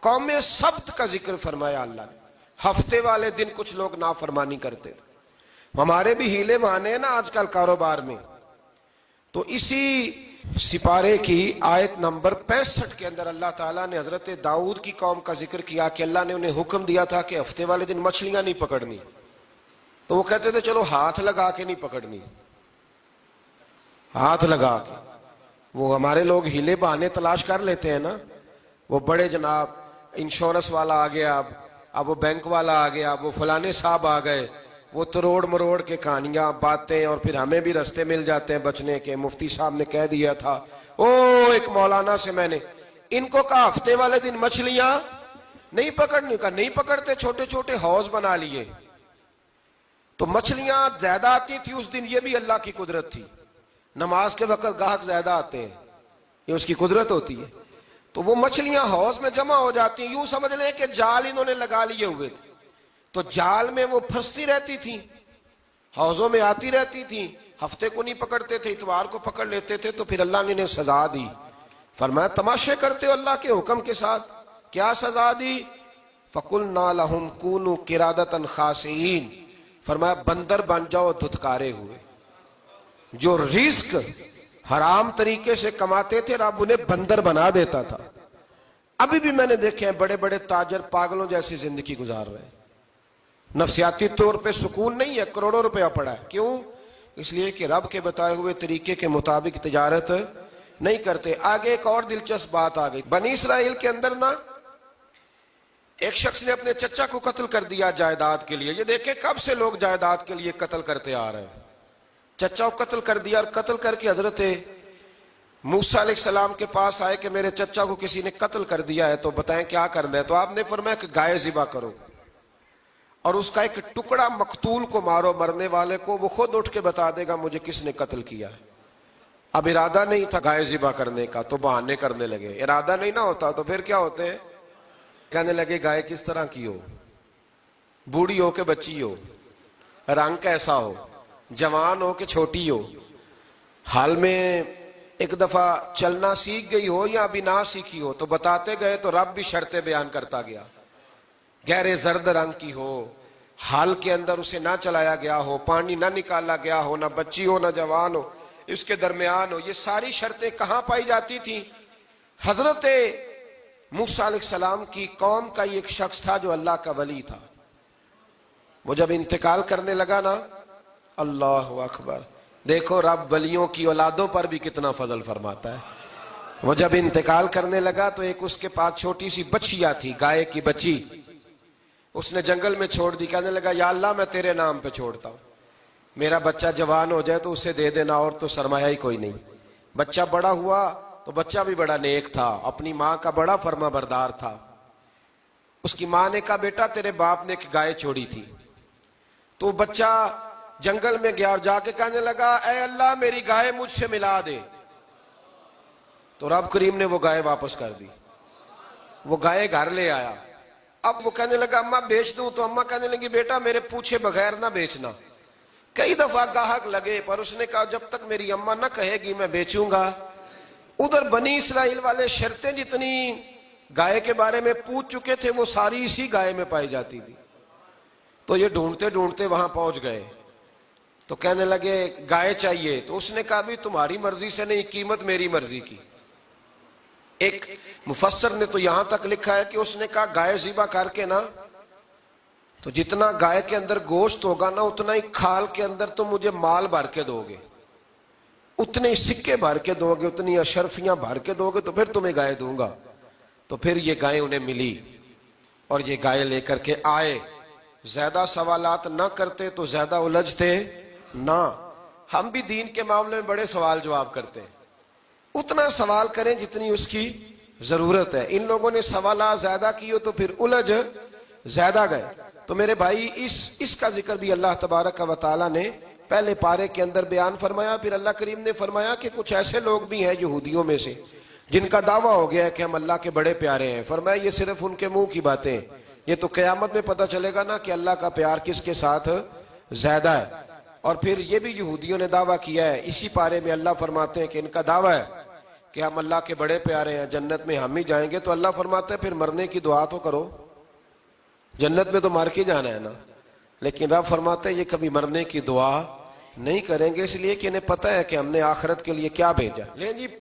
قوم سبت کا ذکر فرمایا اللہ نے. ہفتے والے دن کچھ لوگ نافرمانی کرتے تھے. ہمارے بھی ہیلے بہانے ہیں نا آج کل کاروبار میں. تو اسی سپارے کی آیت نمبر 65 کے اندر اللہ تعالیٰ نے حضرت داؤد کی قوم کا ذکر کیا کہ اللہ نے انہیں حکم دیا تھا کہ ہفتے والے دن مچھلیاں نہیں پکڑنی. تو وہ کہتے تھے چلو ہاتھ لگا کے نہیں پکڑنی, ہاتھ لگا کے. وہ ہمارے لوگ ہیلے بہانے تلاش کر لیتے ہیں نا. وہ بڑے جناب انشورنس والا آ گیا, اب وہ بینک والا آ گیا, وہ فلانے صاحب آ گئے, وہ تروڑ مروڑ کے کہانیاں باتیں, اور پھر ہمیں بھی رستے مل جاتے ہیں بچنے کے. مفتی صاحب نے کہہ دیا تھا ایک مولانا سے میں نے ان کو کہا ہفتے والے دن مچھلیاں نہیں پکڑنی, کا نہیں پکڑتے, چھوٹے چھوٹے حوض بنا لیے. تو مچھلیاں زیادہ آتی تھی اس دن, یہ بھی اللہ کی قدرت تھی. نماز کے وقت گاہک زیادہ آتے ہیں, یہ اس کی قدرت ہوتی ہے. تو وہ مچھلیاں حوض میں جمع ہو جاتی ہیں. یوں سمجھ لیں کہ جال انہوں نے لگا لیے ہوئے تھے, تو جال میں وہ پھنستی رہتی تھی, حوضوں میں آتی رہتی تھی. ہفتے کو نہیں پکڑتے تھے, اتوار کو پکڑ لیتے تھے. تو پھر اللہ نے انہیں سزا دی. فرمایا تماشے کرتے ہو اللہ کے حکم کے ساتھ. کیا سزا دی؟ فَقُلْنَا لَهُمْ كُونُوا قِرَادَةً خَاسِئِينَ. فرمایا بندر بن جاؤ دھتکارے ہوئے. جو رزق حرام طریقے سے کماتے تھے رب انہیں بندر بنا دیتا تھا. ابھی بھی میں نے دیکھے ہیں بڑے بڑے تاجر پاگلوں جیسی زندگی گزار رہے ہیں. نفسیاتی طور پہ سکون نہیں ہے, کروڑوں روپیہ پڑا ہے. کیوں؟ اس لیے کہ رب کے بتائے ہوئے طریقے کے مطابق تجارت نہیں کرتے. آگے ایک اور دلچسپ بات آ گئی. بنی اسرائیل کے اندر نا ایک شخص نے اپنے چچا کو قتل کر دیا جائیداد کے لیے. یہ دیکھیں کب سے لوگ جائیداد کے لیے قتل کرتے آ رہے ہیں. چچا کو قتل کر دیا, اور قتل کر کے حضرت موسیٰ علیہ السلام کے پاس آئے کہ میرے چچا کو کسی نے قتل کر دیا ہے, تو بتائیں کیا کرنا ہے. تو آپ نے فرمایا کہ گائے ذبح کرو, اور اس کا ایک ٹکڑا مقتول کو مارو, مرنے والے کو. وہ خود اٹھ کے بتا دے گا مجھے کس نے قتل کیا ہے. اب ارادہ نہیں تھا گائے ذبح کرنے کا, تو بہانے کرنے لگے. ارادہ نہیں نہ ہوتا تو پھر کیا ہوتے ہیں, کہنے لگے گائے کس طرح کی ہو, بوڑھی ہو کہ بچی ہو, رنگ کیسا ہو, جوان ہو کہ چھوٹی ہو, حال میں ایک دفعہ چلنا سیکھ گئی ہو یا ابھی نہ سیکھی ہو. تو بتاتے گئے تو رب بھی شرطیں بیان کرتا گیا. گہرے زرد رنگ کی ہو, حال کے اندر اسے نہ چلایا گیا ہو, پانی نہ نکالا گیا ہو, نہ بچی ہو نہ جوان ہو, اس کے درمیان ہو. یہ ساری شرطیں کہاں پائی جاتی تھیں؟ حضرت موسیٰ علیہ السلام کی قوم کا ایک شخص تھا جو اللہ کا ولی تھا. وہ جب انتقال کرنے لگا نا, اللہ اکبر, دیکھو رب ولیوں کی اولادوں پر بھی کتنا فضل فرماتا ہے. وہ جب انتقال کرنے لگا تو ایک اس کے پاس چھوٹی سی بچیا تھی, گائے کی بچی. اس نے جنگل میں چھوڑ دی. کہنے لگا یا اللہ میں تیرے نام پہ چھوڑتا ہوں, میرا بچہ جوان ہو جائے تو اسے دے دینا, اور تو سرمایہ ہی کوئی نہیں. بچہ بڑا ہوا تو بچہ بھی بڑا نیک تھا, اپنی ماں کا بڑا فرما بردار تھا. اس کی ماں نے کہا بیٹا تیرے باپ نے ایک گائے چھوڑی تھی. تو بچہ جنگل میں گیا اور جا کے کہنے لگا اے اللہ میری گائے مجھ سے ملا دے. تو رب کریم نے وہ گائے واپس کر دی. وہ گائے گھر لے آیا. اب وہ کہنے لگا اماں بیچ دوں, تو اماں کہنے لگی بیٹا میرے پوچھے بغیر نہ بیچنا. کئی دفعہ گاہک لگے, پر اس نے کہا جب تک میری اماں نہ کہے گی میں بیچوں گا. ادھر بنی اسرائیل والے شرطیں جتنی گائے کے بارے میں پوچھ چکے تھے وہ ساری اسی گائے میں پائی جاتی تھی. تو یہ ڈھونڈتے ڈھونڈتے وہاں پہنچ گئے. تو کہنے لگے گائے چاہیے. تو اس نے کہا بھی تمہاری مرضی سے نہیں, قیمت میری مرضی کی. ایک مفسر نے تو یہاں تک لکھا ہے کہ اس نے کہا گائے ذبح کر کے نا, تو جتنا گائے کے اندر گوشت ہوگا نا اتنا ہی کھال کے اندر تو مجھے مال بھر کے دو گے, اتنے سکے بھر کے دو گے, اتنی اشرفیاں بھر کے دو گے, تو پھر تمہیں گائے دوں گا. تو پھر یہ گائے انہیں ملی اور یہ گائے لے کر کے آئے. زیادہ سوالات نہ کرتے تو زیادہ الجھتے نہ. ہم بھی دین کے معاملے میں بڑے سوال جواب کرتے ہیں, اتنا سوال کریں جتنی اس کی ضرورت ہے. ان لوگوں نے سوالات زیادہ کیے تو پھر الجھ زیادہ گئے. تو میرے بھائی اس کا ذکر بھی اللہ تبارک و تعالیٰ نے پہلے پارے کے اندر بیان فرمایا. پھر اللہ کریم نے فرمایا کہ کچھ ایسے لوگ بھی ہیں یہودیوں میں سے جن کا دعویٰ ہو گیا ہے کہ ہم اللہ کے بڑے پیارے ہیں. فرمایا یہ صرف ان کے منہ کی باتیں ہیں, یہ تو قیامت میں پتہ چلے گا نا کہ اللہ کا پیار کس کے ساتھ زیادہ ہے. اور پھر یہ بھی یہودیوں نے دعویٰ کیا ہے. اسی پارے میں اللہ فرماتے ہیں کہ ان کا دعویٰ ہے کہ ہم اللہ کے بڑے پیارے ہیں, جنت میں ہم ہی جائیں گے, تو اللہ فرماتا ہے پھر مرنے کی دعا تو کرو, جنت میں تو مر کے جانا ہے نا. لیکن رب فرماتے ہیں یہ کبھی مرنے کی دعا نہیں کریں گے, اس لیے کہ انہیں پتہ ہے کہ ہم نے آخرت کے لیے کیا بھیجا. لیں جی